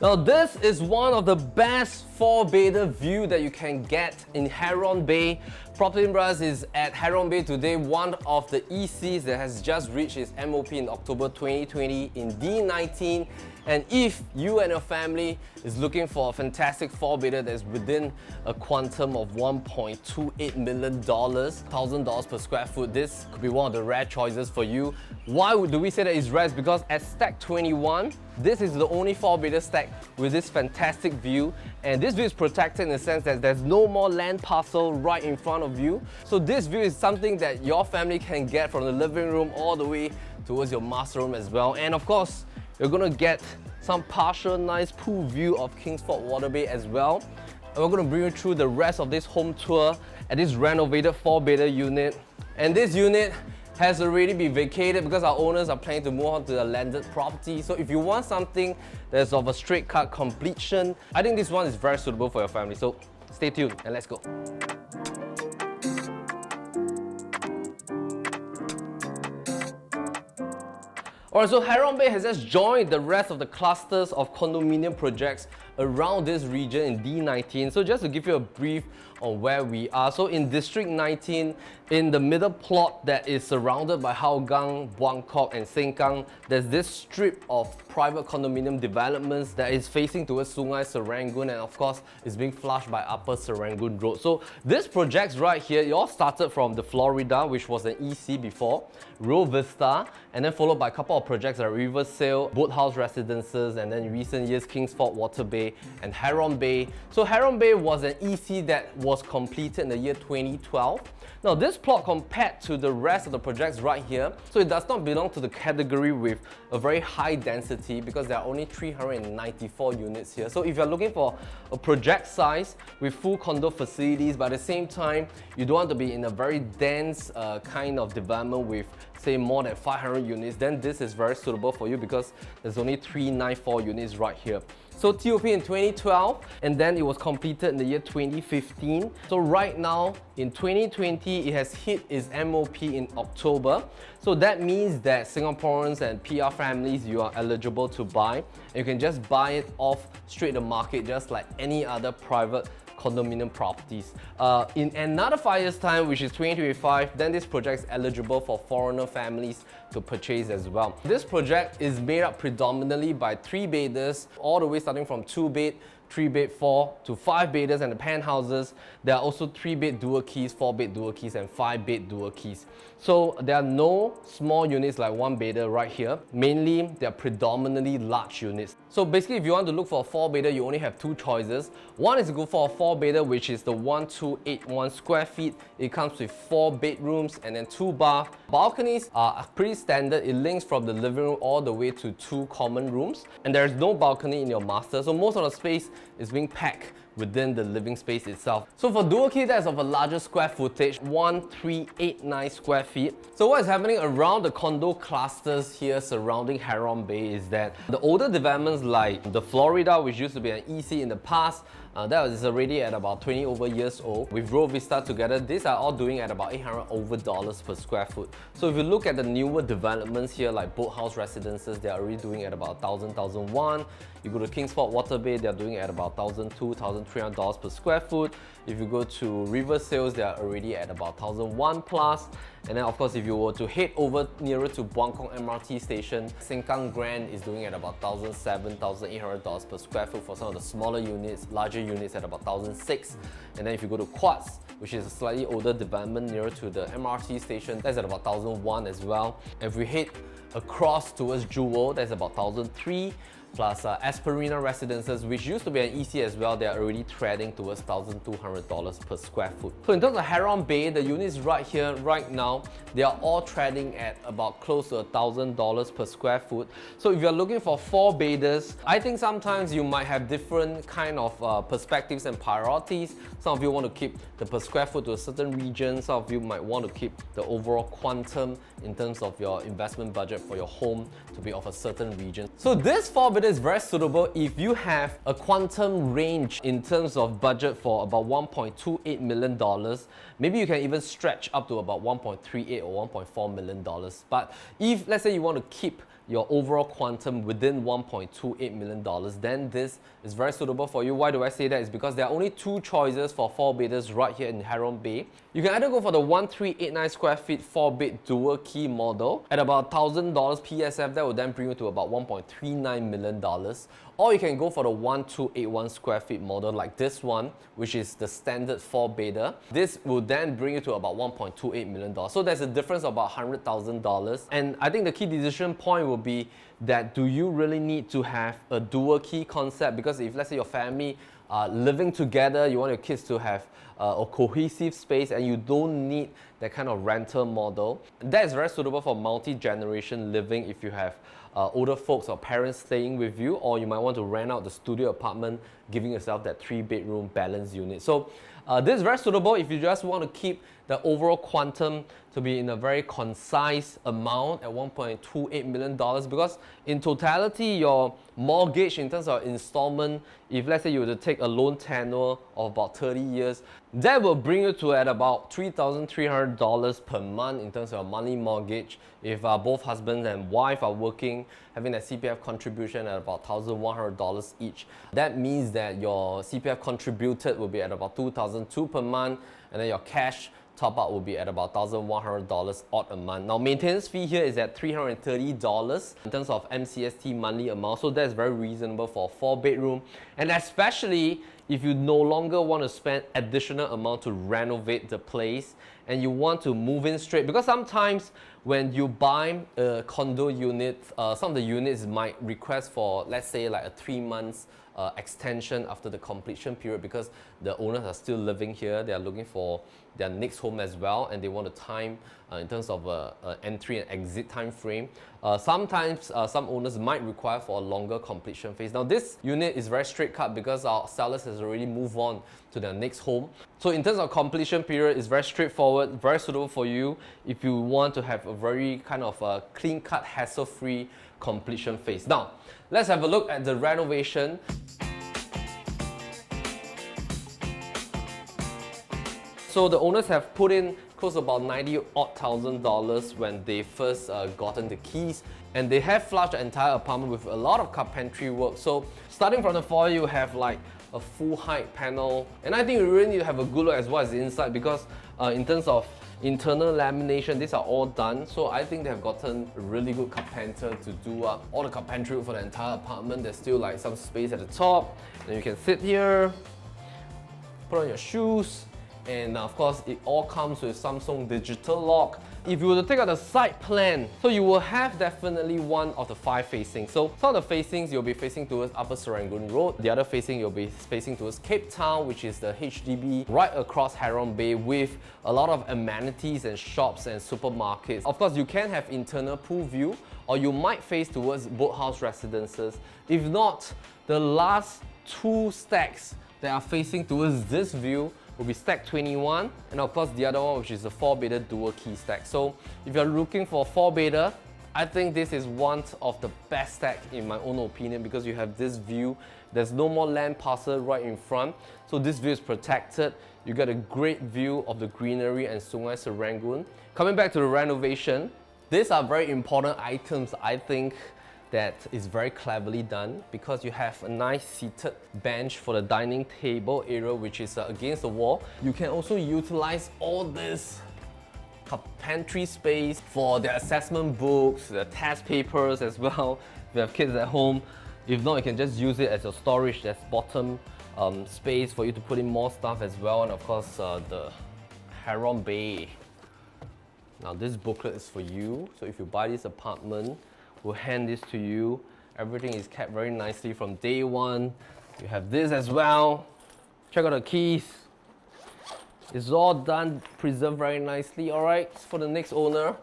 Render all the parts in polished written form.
Now this is one of the best 4-bedder view that you can get in Heron Bay. PropertyLimBrothers is at Heron Bay today, one of the ECs that has just reached its MOP in October 2020 in D19. And if you and your family is looking for a fantastic 4-bedder that's within a quantum of $1.28 million, $1,000 per square foot, this could be one of the rare choices for you. Why do we say that it's rare? It's because at stack 21, this is the only 4-bedder stack with this fantastic view, and this view is protected in the sense that there's no more land parcel right in front of you. So this view is something that your family can get from the living room all the way towards your master room as well. And of course, you're gonna get some partial nice pool view of Kingsford Water Bay as well. And we're gonna bring you through the rest of this home tour at this renovated 4-bedder unit. And this unit has already been vacated because our owners are planning to move on to the landed property. So if you want something that's of a straight cut completion, I think this one is very suitable for your family. So stay tuned and let's go. Alright, so Heron Bay has just joined the rest of the clusters of condominium projects around this region in D19. So just to give you a brief on where we are. So in District 19, in the middle plot that is surrounded by Hougang, Buangkok and Sengkang, there's this strip of private condominium developments that is facing towards Sungai Serangoon, and of course is being flushed by Upper Serangoon Road. So this projects right here, it all started from the Florida, which was an EC before, Rio Vista, and then followed by a couple of projects like Riversail, Boathouse Residences, and then in recent years Kingsford Water Bay and Heron Bay. So Heron Bay was an EC that was completed in the year 2012. Now this plot, compared to the rest of the projects right here, so it does not belong to the category with a very high density because there are only 394 units here. So if you're looking for a project size with full condo facilities, but at the same time you don't want to be in a very dense kind of development with say more than 500 units, then this is very suitable for you because there's only 394 units right here. So TOP in 2012, and then it was completed in the year 2015. So right now in 2020, it has hit its MOP in October. So that means that Singaporeans and PR families, you are eligible to buy. And you can just buy it off straight to market just like any other private condominium properties. In another 5 years time, which is 2025, then this project is eligible for foreigner families to purchase as well. This project is made up predominantly by 3-bedders, all the way starting from 2-bed, 3-bed, 4 to 5-bedders, and the penthouses. There are also 3-bed dual keys, 4-bed dual keys, and 5-bed dual keys. So there are no small units like 1-bedder right here. Mainly, they are predominantly large units. So basically, if you want to look for a 4-bedder, you only have 2 choices. One is to go for a 4-bedder, which is the 1281 square feet. It comes with 4 bedrooms and then 2 baths. Balconies are pretty standard. It links from the living room all the way to 2 common rooms. And there is no balcony in your master, so most of the space is being packed within the living space itself. So for dual key, that's of a larger square footage, 1389 square feet. So what is happening around the condo clusters here surrounding Heron Bay is that the older developments like the Florida, which used to be an EC in the past, that is already at about 20 over years old. With Rio Vista together, these are all doing at about $800 over per square foot. So if you look at the newer developments here like Boathouse Residences, they are already doing at about $1,000, $1,001. You go to Kingsford Water Bay, they are doing at about $1,200, $1,300 per square foot. If you go to Riversail, they are already at about $1,001 plus. And then of course, if you were to head over nearer to Buangkok MRT station, Sengkang Grand is doing at about $1,700, $1,800 per square foot for some of the smaller units. Larger units at about $1,600. And then if you go to Quartz, which is a slightly older development nearer to the MRT station, that's at about $1,001 as well. If we head across towards Jewel, that's about $1,003. Plus Esperina Residences, which used to be an EC as well, they are already trading towards $1,200 per square foot. So in terms of Heron Bay, the units right here, right now, they are all trading at about close to $1,000 per square foot. So if you're looking for 4-bedders, I think sometimes you might have different kind of perspectives and priorities. Some of you want to keep the per square foot to a certain region. Some of you might want to keep the overall quantum in terms of your investment budget for your home to be of a certain region. So this 4-bedder is very suitable if you have a quantum range in terms of budget for about $1.28 million. Maybe you can even stretch up to about $1.38 or $1.4 million. But if, let's say, you want to keep your overall quantum within $1.28 million, then this is very suitable for you. Why do I say that? It's because there are only two choices for 4-bedders right here in Heron Bay. You can either go for the 1389 square feet 4-bed dual key model at about $1,000 PSF. That will then bring you to about $1.39 million. Or you can go for the 1281 square feet model like this one, which is the standard 4-bedder. This will then bring you to about $1.28 million. So there's a difference of about $100,000. And I think the key decision point will be that do you really need to have a dual key concept? Because if let's say your family are living together, you want your kids to have a cohesive space and you don't need that kind of rental model. That is very suitable for multi-generation living if you have older folks or parents staying with you, or you might want to rent out the studio apartment, giving yourself that 3-bedroom balanced unit. So this is very suitable if you just want to keep the overall quantum to be in a very concise amount at $1.28 million, because in totality your mortgage in terms of installment, if let's say you were to take a loan tenure of about 30 years, that will bring you to at about $3,300 per month in terms of monthly mortgage. If both husband and wife are working, having a CPF contribution at about $1,100 each, that means that your CPF contributed will be at about $2,200 per month, and then your cash top up will be at about $1,100 odd a month. Now maintenance fee here is at $330 in terms of MCST monthly amount, so that's very reasonable for a 4-bedroom, and especially if you no longer want to spend additional amount to renovate the place and you want to move in straight, because sometimes when you buy a condo unit, some of the units might request for, let's say, like a 3 months extension after the completion period, because the owners are still living here, they are looking for their next home as well, and they want to time in terms of entry and exit time frame. Sometimes some owners might require for a longer completion phase. Now this unit is very straight cut because our sellers has already moved on to their next home. So in terms of completion period, it's very straightforward, very suitable for you if you want to have a very kind of clean cut, hassle-free completion phase. Now let's have a look at the renovation. So the owners have put in close to about $90,000 when they first gotten the keys, and they have flushed the entire apartment with a lot of carpentry work. So starting from the foyer, you have like a full height panel, and I think you really need to have a good look as well as the inside, because in terms of internal lamination, these are all done. So I think they have gotten a really good carpenter to do up all the carpentry work for the entire apartment. There's still like some space at the top, and you can sit here, put on your shoes, and of course it all comes with Samsung digital lock. If you were to take out the side plan, so you will have definitely one of the 5 facings. So some of the facings you'll be facing towards Upper Serangoon Road, the other facing you'll be facing towards Cape Town, which is the HDB right across Heron Bay, with a lot of amenities and shops and supermarkets. Of course you can have internal pool view, or you might face towards boathouse residences. If not, the last 2 stacks that are facing towards this view will be stack 21, and of course the other one, which is the 4-bedder dual key stack. So if you're looking for a 4-bedder, I think this is one of the best stack in my own opinion, because you have this view. There's no more land parcel right in front, so this view is protected. You get a great view of the greenery and Sungai Serangoon. Coming back to the renovation, these are very important items, I think, that is very cleverly done, because you have a nice seated bench for the dining table area, which is against the wall. You can also utilize all this carpentry space for the assessment books, the test papers as well. If you have kids at home, if not, you can just use it as your storage. There's bottom space for you to put in more stuff as well, and of course the Heron Bay. Now this booklet is for you, so if you buy this apartment, we'll hand this to you. Everything is kept very nicely from day one. You have this as well. Check out the keys. It's all done, preserved very nicely. All right, for the next owner,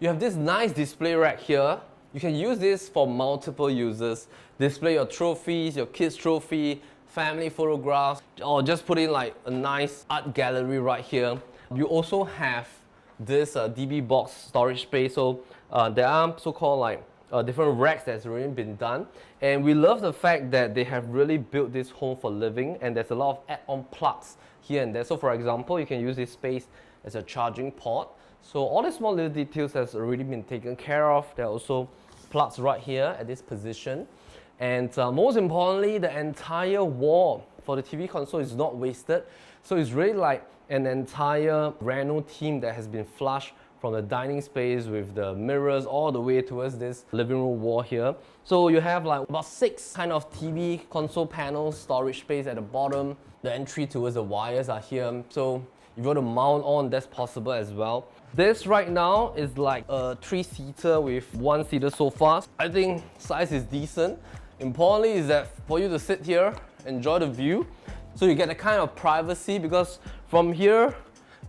you have this nice display rack here. You can use this for multiple uses. Display your trophies, your kids' trophy, family photographs, or just put in like a nice art gallery right here. You also have this DB box storage space. So there are so-called like different racks that's already been done, and we love the fact that they have really built this home for living, and there's a lot of add-on plugs here and there. So for example, you can use this space as a charging port. So all the small little details has already been taken care of. There are also plugs right here at this position. And most importantly, the entire wall for the TV console is not wasted. So it's really like an entire Reno theme that has been flushed from the dining space with the mirrors all the way towards this living room wall here. So you have like about 6 kind of TV console panels, storage space at the bottom. The entry towards the wires are here. So if you want to mount on, that's possible as well. This right now is like a 3-seater with 1-seater sofa. I think size is decent. Importantly is that for you to sit here, enjoy the view. So you get a kind of privacy, because from here,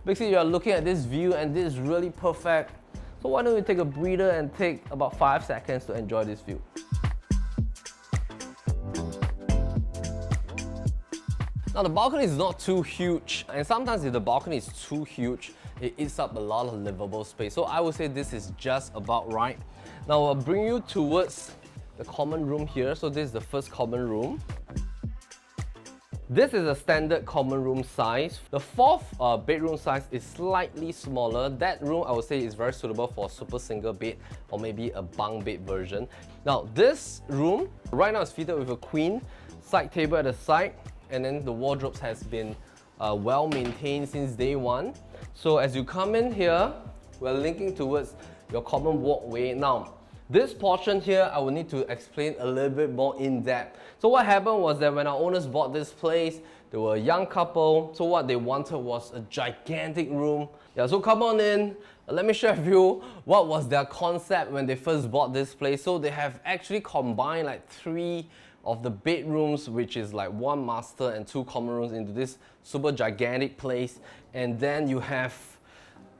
basically you're looking at this view and this is really perfect. So why don't you take a breather and take about 5 seconds to enjoy this view. Now the balcony is not too huge, and sometimes if the balcony is too huge, it eats up a lot of livable space. So I would say this is just about right. Now I'll bring you towards the common room here. So this is the first common room. This is a standard common room size. The 4th bedroom size is slightly smaller. That room I would say is very suitable for a super single bed or maybe a bunk bed version. Now this room right now is fitted with a queen side table at the side, and then the wardrobes has been well maintained since day one. So as you come in here, we're linking towards your common walkway. Now this portion here, I will need to explain a little bit more in depth. So what happened was that when our owners bought this place, they were a young couple. So what they wanted was a gigantic room. Yeah, so come on in. Let me share with you what was their concept when they first bought this place. So they have actually combined like 3 of the bedrooms, which is like 1 master and 2 common rooms, into this super gigantic place. And then you have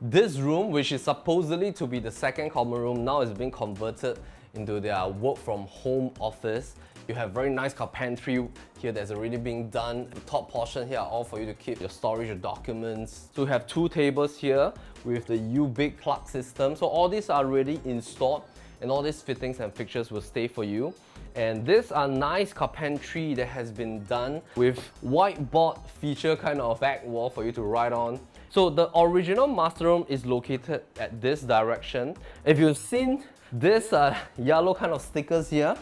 this room, which is supposedly to be the 2nd common room, now is being converted into their work from home office. You have very nice carpentry here that's already being done. The top portion here are all for you to keep your storage of documents. So you have 2 tables here with the U-Big plug system. So all these are already installed, and all these fittings and fixtures will stay for you. And these are nice carpentry that has been done with whiteboard feature kind of back wall for you to write on. So the original master room is located at this direction. If you've seen this yellow kind of stickers here,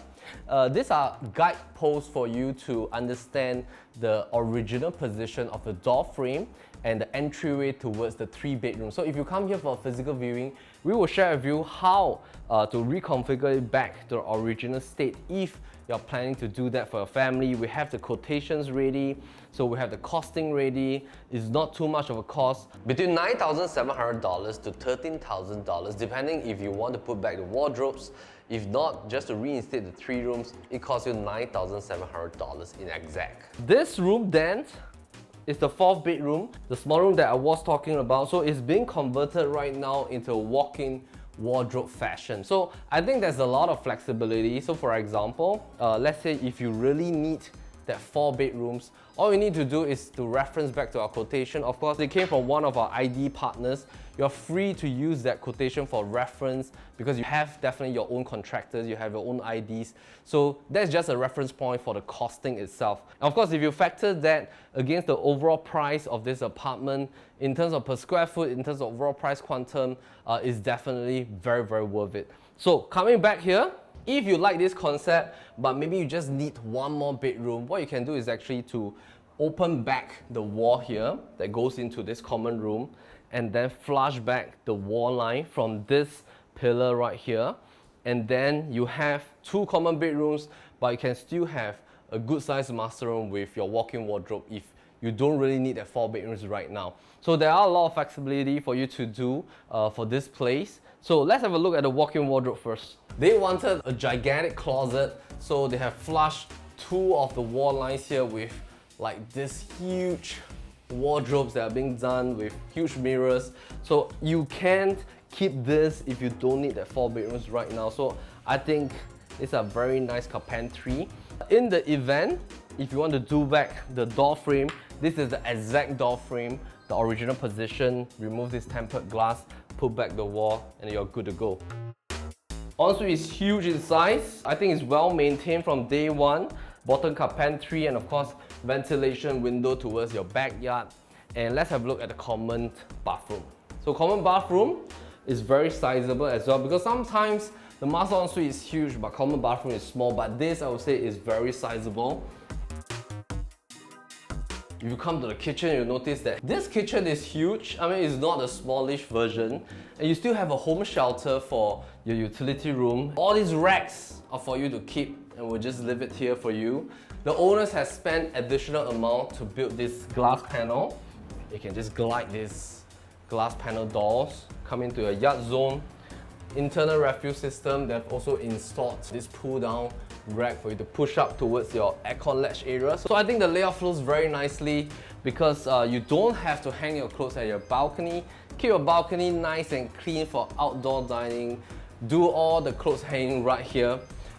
these are guideposts for you to understand the original position of the door frame and the entryway towards the 3 bedrooms. So if you come here for a physical viewing, we will share with you how to reconfigure it back to the original state if you're planning to do that for your family. We have the quotations ready, so we have the costing ready. It's not too much of a cost. Between $9,700 to $13,000, depending if you want to put back the wardrobes. If not, just to reinstate the 3 rooms, it costs you $9,700 in exact. This room then is the 4th bedroom, the small room that I was talking about. So it's being converted right now into a walk-in wardrobe fashion. So I think there's a lot of flexibility. So for example, let's say if you really need that 4 bedrooms, all you need to do is to reference back to our quotation. Of course, they came from one of our ID partners. You're free to use that quotation for reference because you have definitely your own contractors, you have your own IDs. So that's just a reference point for the costing itself. And of course, if you factor that against the overall price of this apartment, in terms of per square foot, in terms of overall price quantum, is definitely very, very worth it. So coming back here, if you like this concept, but maybe you just need 1 more bedroom, what you can do is actually to open back the wall here that goes into this common room, and then flush back the wall line from this pillar right here. And then you have 2 common bedrooms, but you can still have a good sized master room with your walk-in wardrobe if you don't really need that 4 bedrooms right now. So there are a lot of flexibility for you to do for this place. So let's have a look at the walk-in wardrobe first. They wanted a gigantic closet, so they have flushed 2 of the wall lines here with like this huge wardrobes that are being done with huge mirrors. So you can't keep this if you don't need that 4 bedrooms right now. So I think it's a very nice carpentry. In the event, if you want to do back the door frame, this is the exact door frame, the original position. Remove this tempered glass, put back the wall, and you're good to go. Ensuite is huge in size. I think it's well maintained from day one. Bottom carpentry and of course ventilation window towards your backyard. And let's have a look at the common bathroom. So common bathroom is very sizable as well, because sometimes The master ensuite is huge, but common bathroom is small, but this I would say is very sizable. If you come to the kitchen, you'll notice that this kitchen is huge. I mean, it's not a smallish version. And you still have a home shelter for your utility room. All these racks are for you to keep, and we'll just leave it here for you. The owners have spent additional amount to build this glass panel. You can just glide these glass panel doors, come into your yard zone. Internal refuse system, they've also installed this pull down rack for you to push up towards your aircon latch area. So I think the layout flows very nicely because you don't have to hang your clothes at your balcony. Keep your balcony nice and clean for outdoor dining. Do all the clothes hanging right here.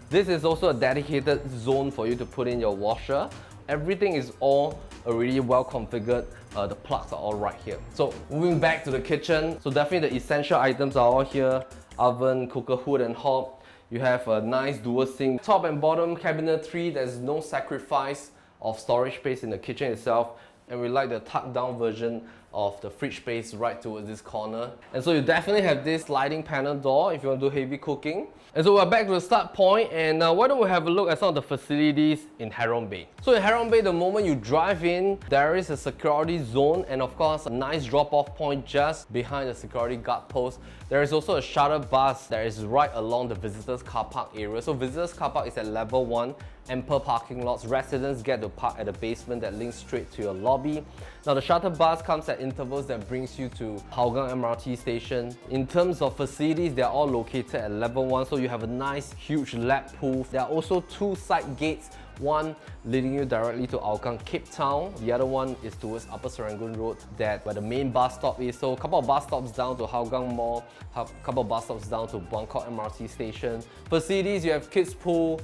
This is also a dedicated zone for you to put in your washer. Everything is all already well configured. The plugs are all right here. So moving back to the kitchen, so definitely the essential items are all here. Oven, cooker hood and hob. You have a nice dual sink. Top and bottom cabinetry, there's no sacrifice of storage space in the kitchen itself. And we like the tucked down version of the fridge space right towards this corner. And so you definitely have this sliding panel door if you want to do heavy cooking. And so we're back to the start point, and why don't we have a look at some of the facilities in Heron Bay. So in Heron Bay, the moment you drive in, there is a security zone and of course a nice drop-off point just behind the security guard post. There is also a shuttle bus that is right along the visitors car park area. So visitors car park is at level 1, ample parking lots. Residents get to park at the basement that links straight to your lobby. Now the shuttle bus comes at intervals that brings you to Hougang MRT station. In terms of facilities, they are all located at level 1, so you have a nice huge lap pool. There are also 2 side gates, one leading you directly to Hougang Cape Town. The other one is towards Upper Serangoon Road, where the main bus stop is. So a couple of bus stops down to Hougang Mall, a couple of bus stops down to Buangkok MRT station. Facilities, you have kids pool.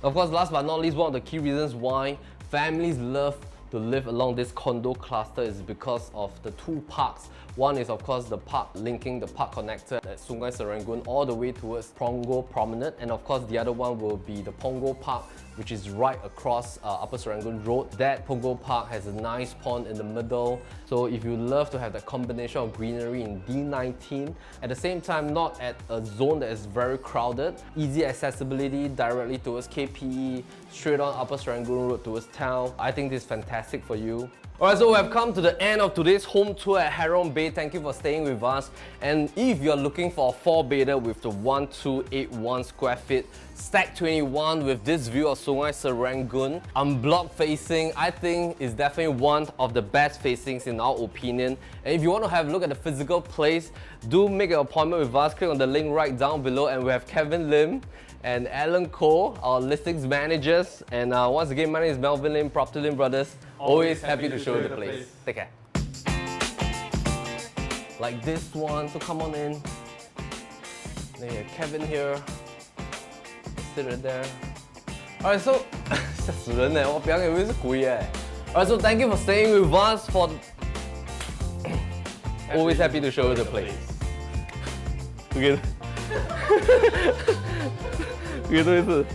Of course, last but not least, one of the key reasons why families love to live along this condo cluster is because of the 2 parks. One is of course the park linking the Park Connector at Sungai Serangoon all the way towards Punggol Promenade, and of course the other one will be the Punggol Park, which is right across Upper Serangoon Road. That Punggol Park has a nice pond in the middle. So if you love to have that combination of greenery in D19, at the same time not at a zone that is very crowded, easy accessibility directly towards KPE, straight on Upper Serangoon Road towards town, I think this is fantastic for you. Alright, so we have come to the end of today's home tour at Heron Bay. Thank you for staying with us. And if you're looking for a 4-bedder with the 1281 square feet, Stack 21 with this view of Sungai Serangoon, unblocked facing, I think is definitely one of the best facings in our opinion. And if you want to have a look at the physical place, do make an appointment with us. Click on the link right down below, and we have Kevin Lim and Alan Koh, our listings managers. And once again, my name is Melvin Lim, PropertyLimBrothers. Always happy to show you the place. Take care. Like this one, so come on in. Then you have Kevin here. Sit right there. Alright, so 嚇死人咧！我表演會是鬼誒。Alright, so thank you for staying with us. Always happy to show you the place. Okay. 多一次。